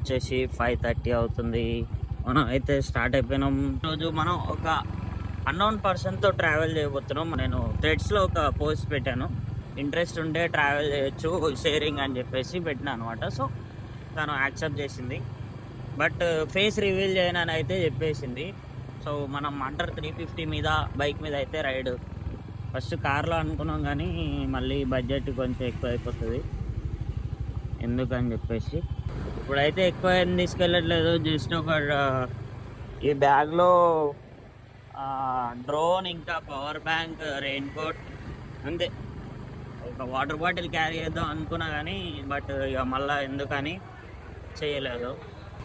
వచ్చేసి 5:30 అవుతుంది. మనం అయితే స్టార్ట్ అయిపోయినాం. రోజు మనం ఒక అన్నోన్ పర్సన్తో ట్రావెల్ చేయబోతున్నాం. నేను థ్రెడ్స్లో ఒక పోస్ట్ పెట్టాను, ఇంట్రెస్ట్ ఉంటే ట్రావెల్ చేయొచ్చు షేరింగ్ అని చెప్పేసి పెట్టినా అనమాట. సో తను యాక్సెప్ట్ చేసింది, బట్ ఫేస్ రివీల్ చేయనని అయితే చెప్పేసింది. సో మనం అండర్ 350 మీద బైక్ మీద అయితే రైడ్. ఫస్ట్ కార్లో అనుకున్నాం కానీ మళ్ళీ బడ్జెట్ కొంచెం ఎక్కువ అయిపోతుంది ఎందుకని చెప్పేసి ఇప్పుడైతే ఎక్కువ ఏం తీసుకెళ్ళట్లేదు. జస్ట్ ఒక ఈ బ్యాగ్లో డ్రోన్, ఇంకా పవర్ బ్యాంక్, రెయిన్ కోట్, అంతే. ఒక వాటర్ బాటిల్ క్యారీ చేద్దాం అనుకున్నా కానీ బట్ ఇక మళ్ళీ ఎందుకని చేయలేదు.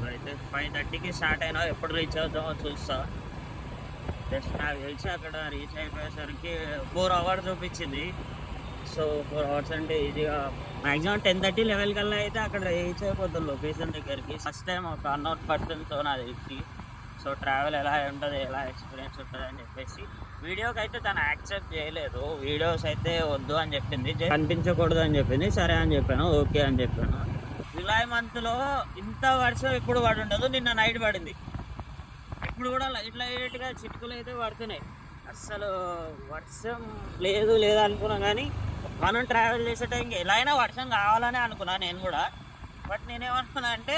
అయితే 5:30కి స్టార్ట్ అయినా ఎప్పుడు రీచ్ అవుతామో చూస్తా. జస్ట్ నాకు తెలిసి అక్కడ రీచ్ అయిపోయేసరికి 4 hours చూపించింది. సో 4 hours అంటే ఈజీగా మ్యాక్సిమం 10:30, 11 కల్లా అయితే అక్కడ రీచ్ అయిపోతుంది లొకేషన్ దగ్గరికి. ఫస్ట్ టైం ఒక అన్నోన్ పర్సన్తో నాకు తెలిసి. సో ట్రావెల్ ఎలా ఉంటుంది, ఎలా ఎక్స్పీరియన్స్ ఉంటుంది అని చెప్పేసి వీడియోకి అయితే తను యాక్సెప్ట్ చేయలేదు. వీడియోస్ అయితే వద్దు అని చెప్పింది, కనిపించకూడదు అని చెప్పింది. సరే అని చెప్పాను, ఓకే అని చెప్పాను. జూలై మంత్లో ఇంత వర్షం ఎప్పుడు పడి ఉండదు. నిన్న నైట్ పడింది. ఇప్పుడు కూడా లైట్గా చిటుకులు అయితే పడుతున్నాయి. అస్సలు వర్షం లేదు అనుకున్నాం కానీ మనం ట్రావెల్ చేసే టైంకి ఎలా అయినా వర్షం కావాలని అనుకున్నా నేను కూడా. బట్ నేనేమనుకున్నా అంటే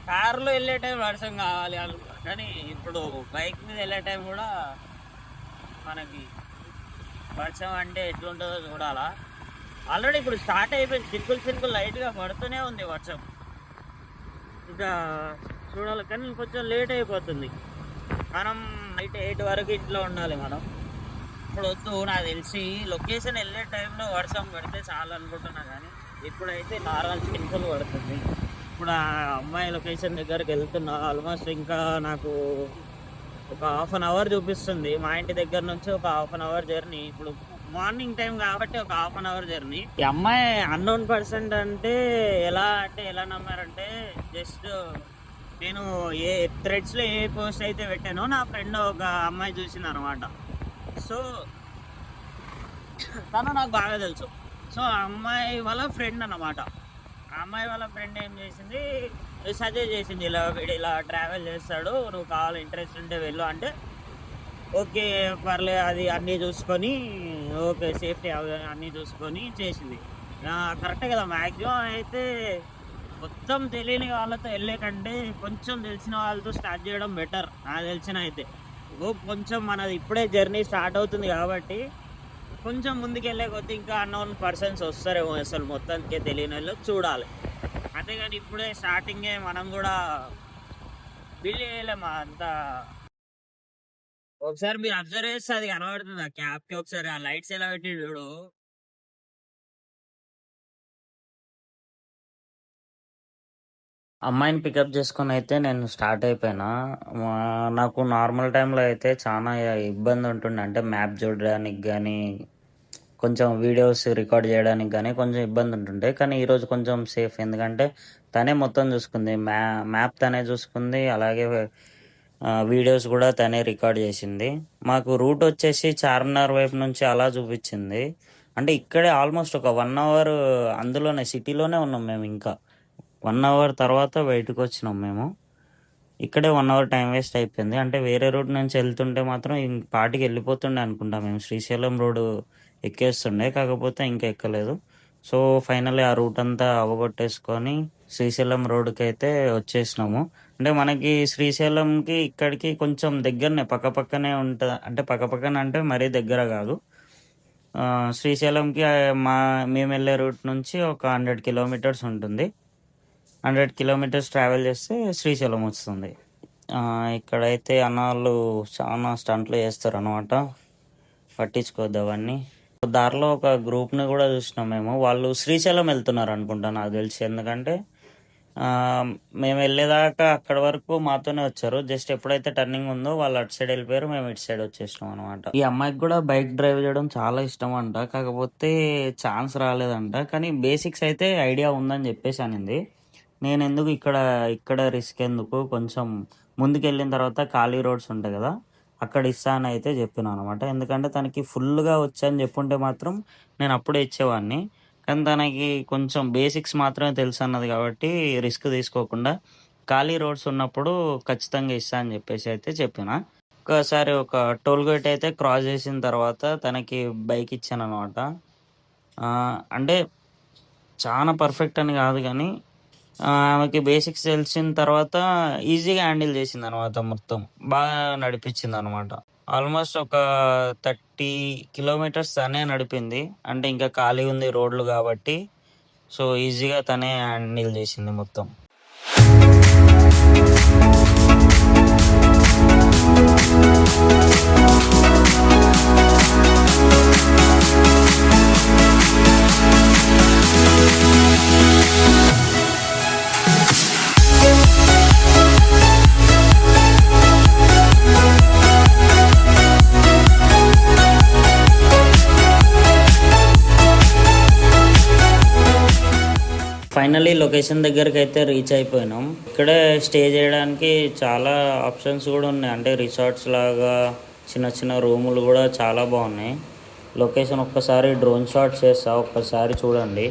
కారులో వెళ్ళే టైం వర్షం కావాలి అనుకున్నా, కానీ ఇప్పుడు బైక్ మీద వెళ్ళే టైం కూడా మనకి వర్షం అంటే ఎట్లుంటుందో చూడాలా. ఆల్రెడీ ఇప్పుడు స్టార్ట్ అయిపోయింది, చినుకులు లైట్గా పడుతూనే ఉంది వర్షం. ఇంకా చూడాలి కానీ కొంచెం లేట్ అయిపోతుంది. మనం నైట్ 8 వరకు ఇంట్లో ఉండాలి మనం. ఇప్పుడు వద్దు, నాకు తెలిసి లొకేషన్ వెళ్ళే టైంలో వర్షం పడితే చాలు అనుకుంటున్నా, కానీ ఇప్పుడైతే నార్మల్ చినుకులు పడుతుంది. ఇప్పుడు ఆ అమ్మాయి లొకేషన్ దగ్గరికి వెళ్తున్నా. ఆల్మోస్ట్ ఇంకా నాకు ఒక 1/2 hour చూపిస్తుంది. మా ఇంటి దగ్గర నుంచి ఒక 1/2 hour జర్నీ. ఇప్పుడు మార్నింగ్ టైం కాబట్టి ఒక 1/2 hour జర్నీ. ఈ అమ్మాయి అన్నోన్ పర్సన్ అంటే ఎలా నమ్మారంటే, జస్ట్ నేను ఏ థ్రెడ్స్లో ఏ పోస్ట్ అయితే పెట్టానో నా ఫ్రెండ్ ఒక అమ్మాయి చూసింది అనమాట. సో తను నాకు బాగా తెలుసు. సో ఆ అమ్మాయి వాళ్ళ ఫ్రెండ్ అన్నమాట. ఆ అమ్మాయి వాళ్ళ ఫ్రెండ్ ఏం చేసింది, సజెస్ట్ చేసింది, ఇలా ట్రావెల్ చేస్తాడు, నువ్వు కావాలి ఇంట్రెస్ట్ ఉంటే వెళ్ళు అంటే, ఓకే పర్లే అది అన్నీ చూసుకొని, ఓకే సేఫ్టీ అన్నీ చూసుకొని చేసింది. కరెక్టే కదా. మ్యాక్సిమం అయితే మొత్తం తెలియని వాళ్ళతో వెళ్ళే కంటే కొంచెం తెలిసిన వాళ్ళతో స్టార్ట్ చేయడం బెటర్ నాకు తెలిసిన అయితే. కొంచెం మనది ఇప్పుడే జర్నీ స్టార్ట్ అవుతుంది కాబట్టి కొంచెం ముందుకు వెళ్ళే కొద్ది ఇంకా అన్నోన్ పర్సన్స్ వస్తారేమో, అసలు మొత్తానికే తెలియని వాళ్ళు చూడాలి. అంతేగాని ఇప్పుడే స్టార్టింగే మనం కూడా బిల్ చేయలేము అంతా. ఒకసారి మీరు అబ్జర్వ్ చేస్తే అది కనబడుతుంది ఆ క్యాప్కి. ఒకసారి ఆ లైట్స్ ఎలా పెట్టి చూడు. అమ్మాయిని పికప్ చేసుకొని అయితే నేను స్టార్ట్ అయిపోయినా. నాకు నార్మల్ టైంలో అయితే చాలా ఇబ్బంది ఉంటుండే, అంటే మ్యాప్ చూడడానికి కానీ, కొంచెం వీడియోస్ రికార్డ్ చేయడానికి కానీ కొంచెం ఇబ్బంది ఉంటుండే. కానీ ఈరోజు కొంచెం సేఫ్, ఎందుకంటే తనే మొత్తం చూసుకుంది. మ్యాప్ తనే చూసుకుంది, అలాగే వీడియోస్ కూడా తనే రికార్డ్ చేసింది. మాకు రూట్ వచ్చేసి చార్మినార్ వైపు నుంచి అలా చూపించింది. అంటే ఇక్కడే ఆల్మోస్ట్ ఒక 1 hour అందులోనే సిటీలోనే ఉన్నాం మేము. ఇంకా 1 hour తర్వాత బయటకు వచ్చినాం మేము. ఇక్కడే 1 hour టైం వేస్ట్ అయిపోయింది. అంటే వేరే రూట్ నుంచి వెళ్తుంటే మాత్రం పాటికి వెళ్ళిపోతుండే అనుకుంటా. మేము శ్రీశైలం రోడ్డు ఎక్కేస్తుండే, కాకపోతే ఇంకా ఎక్కలేదు. సో ఫైనల్లీ ఆ రూట్ అంతా అవగొట్టేసుకొని శ్రీశైలం రోడ్డుకి అయితే వచ్చేసినాము. అంటే మనకి శ్రీశైలంకి ఇక్కడికి కొంచెం దగ్గరనే, పక్కనే ఉంటుంది. అంటే పక్కన అంటే మరీ దగ్గర కాదు. శ్రీశైలంకి మేము వెళ్ళే రూట్ నుంచి ఒక 100 kilometers ఉంటుంది. 100 kilometers ట్రావెల్ చేస్తే శ్రీశైలం వస్తుంది. ఇక్కడైతే అన్నాళ్ళు చాలా స్టంట్లు చేస్తారు అనమాట, పట్టించుకోవద్దు అవన్నీ. దారిలో ఒక గ్రూప్ని కూడా చూసినాం మేము. వాళ్ళు శ్రీశైలం వెళ్తున్నారు అనుకుంటా నాకు తెలిసి, ఎందుకంటే మేము వెళ్ళేదాకా అక్కడ వరకు మాతోనే వచ్చారు. జస్ట్ ఎప్పుడైతే టర్నింగ్ ఉందో వాళ్ళు అటు సైడ్ వెళ్ళిపోయారు, మేము ఇటు సైడ్ వచ్చేసినాం అనమాట. ఈ అమ్మాయికి కూడా బైక్ డ్రైవ్ చేయడం చాలా ఇష్టం అంట, కాకపోతే ఛాన్స్ రాలేదంట. కానీ బేసిక్స్ అయితే ఐడియా ఉందని చెప్పేసి అనింది. నేను ఎందుకు ఇక్కడ రిస్క్ ఎందుకు, కొంచెం ముందుకు వెళ్ళిన తర్వాత ఖాళీ రోడ్స్ ఉంటాయి కదా, అక్కడ ఇస్తానని అయితే చెప్పినాను అనమాట. ఎందుకంటే తనకి ఫుల్గా వచ్చని చెప్పుంటే మాత్రం నేను అప్పుడే ఇచ్చేవాడిని. కానీ తనకి కొంచెం బేసిక్స్ మాత్రమే తెలుసన్నది కాబట్టి రిస్క్ తీసుకోకుండా ఖాళీ రోడ్స్ ఉన్నప్పుడు ఖచ్చితంగా ఇస్తా అని చెప్పేసి అయితే చెప్పిన. ఒక్కసారి ఒక టోల్ గేట్ అయితే క్రాస్ చేసిన తర్వాత తనకి బైక్ ఇచ్చాననమాట. అంటే చాలా పర్ఫెక్ట్ అని కాదు గానీ ఆమెకి బేసిక్స్ తెలిసిన తర్వాత ఈజీగా హ్యాండిల్ చేసిందనమాట మొత్తం. బాగా నడిపించిందనమాట. ఆల్మోస్ట్ ఒక 30 కిలోమీటర్స్ తనే నడిపింది. అంటే ఇంకా ఖాళీ ఉంది రోడ్లు కాబట్టి. సో, ఈజీగా తనే హ్యాండిల్ చేసింది మొత్తం. ఫైనల్లీ లొకేషన్ దగ్గరకైతే రీచ్ అయిపోయినాం. ఇక్కడే స్టే చేయడానికి చాలా ఆప్షన్స్ కూడా ఉన్నాయి. అంటే రిసార్ట్స్ లాగా చిన్న చిన్న రూములు కూడా చాలా బాగున్నాయి. లొకేషన్ ఒక్కసారి డ్రోన్ షాట్స్ చేస్తా, ఒక్కసారి చూడండి.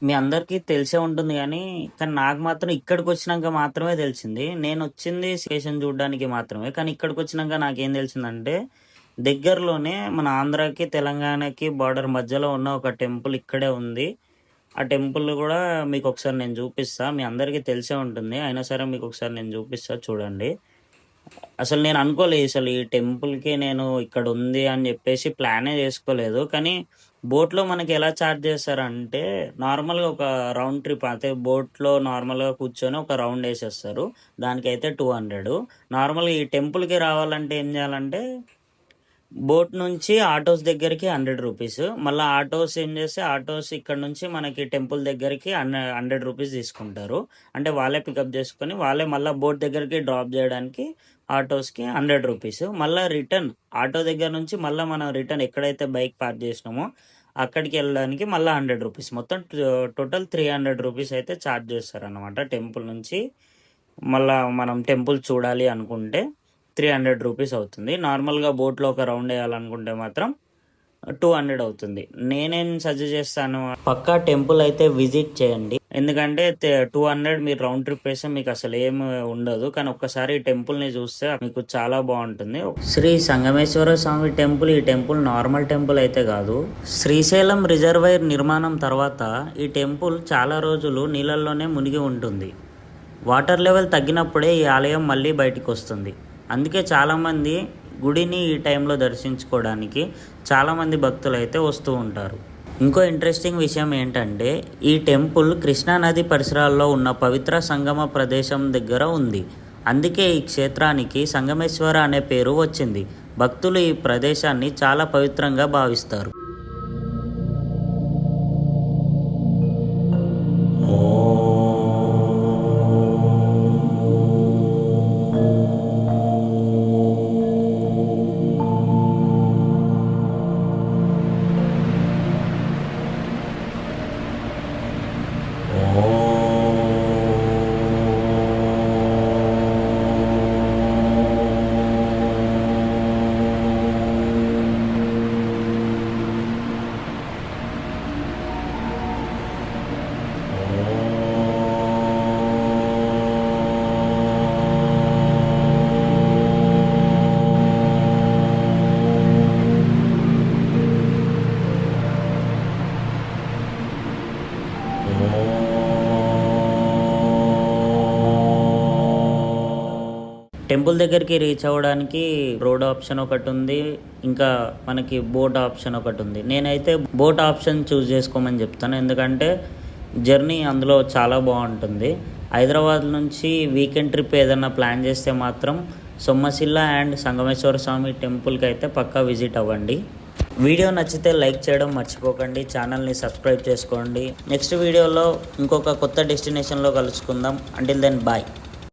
మీ అందరికీ తెలిసే ఉంటుంది కానీ నాకు మాత్రం ఇక్కడికి వచ్చినాక మాత్రమే తెలిసింది. నేను వచ్చింది స్టేషన్ చూడడానికి మాత్రమే. కానీ ఇక్కడికి వచ్చినాక నాకేం తెలిసిందంటే దగ్గరలోనే మన ఆంధ్రాకి తెలంగాణకి బార్డర్ మధ్యలో ఉన్న ఒక టెంపుల్ ఇక్కడే ఉంది. ఆ టెంపుల్ కూడా మీకు ఒకసారి నేను చూపిస్తా. మీ అందరికీ తెలిసే ఉంటుంది, అయినా సరే మీకు ఒకసారి నేను చూపిస్తా, చూడండి. అసలు నేను అనుకోలేదు అసలు ఈ టెంపుల్కి నేను ఇక్కడ ఉంది అని చెప్పేసి ప్లానే చేసుకోలేదు. కానీ బోట్లో మనకి ఎలా చార్జ్ చేస్తారంటే నార్మల్గా ఒక రౌండ్ ట్రిప్ అయితే బోట్లో నార్మల్గా కూర్చొని ఒక రౌండ్ వేసేస్తారు. దానికైతే 200. నార్మల్గా ఈ టెంపుల్కి రావాలంటే ఏం చేయాలంటే బోట్ నుంచి ఆటోస్ దగ్గరికి 100 రూపీస్. మళ్ళీ ఆటోస్ ఏం చేస్తే ఆటోస్ ఇక్కడ నుంచి మనకి టెంపుల్ దగ్గరికి 100 రూపీస్ తీసుకుంటారు. అంటే వాళ్ళే పికప్ చేసుకొని వాళ్ళే మళ్ళీ బోట్ దగ్గరికి డ్రాప్ చేయడానికి ఆటోస్కి 100 రూపీస్. మళ్ళీ రిటర్న్ ఆటో దగ్గర నుంచి మళ్ళీ మనం రిటర్న్ ఎక్కడైతే బైక్ పార్క్ చేసినామో అక్కడికి వెళ్ళడానికి మళ్ళీ 100 రూపీస్. మొత్తం టోటల్ 300 రూపీస్ అయితే ఛార్జ్ చేస్తారనమాట. టెంపుల్ నుంచి మళ్ళీ మనం టెంపుల్ చూడాలి అనుకుంటే 300 రూపీస్ అవుతుంది. నార్మల్గా బోట్లో ఒక రౌండ్ వేయాలనుకుంటే మాత్రం 200 అవుతుంది. నేనేం సజెస్ట్ చేస్తాను, పక్కా టెంపుల్ అయితే విజిట్ చేయండి. ఎందుకంటే 200 మీరు రౌండ్ ట్రిప్ వేస్తే మీకు అసలు ఏమి ఉండదు. కానీ ఒక్కసారి ఈ టెంపుల్ని చూస్తే మీకు చాలా బాగుంటుంది. శ్రీ సంగమేశ్వర స్వామి టెంపుల్. ఈ టెంపుల్ నార్మల్ టెంపుల్ అయితే కాదు. శ్రీశైలం రిజర్వాయర్ నిర్మాణం తర్వాత ఈ టెంపుల్ చాలా రోజులు నీళ్ళల్లోనే మునిగి ఉంటుంది. వాటర్ లెవెల్ తగ్గినప్పుడే ఈ ఆలయం మళ్ళీ బయటికి వస్తుంది. అందుకే చాలామంది గుడిని ఈ టైంలో దర్శించుకోవడానికి చాలామంది భక్తులు అయితే వస్తూ ఉంటారు. ఇంకో ఇంట్రెస్టింగ్ విషయం ఏంటంటే ఈ టెంపుల్ కృష్ణానది పరిసరాల్లో ఉన్న పవిత్ర సంగమ ప్రదేశం దగ్గర ఉంది. అందుకే ఈ క్షేత్రానికి సంగమేశ్వర అనే పేరు వచ్చింది. భక్తులు ఈ ప్రదేశాన్ని చాలా పవిత్రంగా భావిస్తారు. టెంపుల్ దగ్గరికి రీచ్ అవ్వడానికి రోడ్ ఆప్షన్ ఒకటి ఉంది, ఇంకా మనకి బోట్ ఆప్షన్ ఒకటి ఉంది. నేనైతే బోట్ ఆప్షన్ చూస్ చేసుకోమని చెప్తాను, ఎందుకంటే జర్నీ అందులో చాలా బాగుంటుంది. హైదరాబాద్ నుంచి వీకెండ్ ట్రిప్ ఏదైనా ప్లాన్ చేస్తే మాత్రం సొమ్మసిల్ల అండ్ సంగమేశ్వర స్వామి టెంపుల్కి అయితే పక్కా విజిట్ అవ్వండి. వీడియో నచ్చితే లైక్ చేయడం మర్చిపోకండి, ఛానల్ని సబ్స్క్రైబ్ చేసుకోండి. నెక్స్ట్ వీడియోలో ఇంకొక కొత్త డెస్టినేషన్లో కలుసుకుందాం. Until then bye.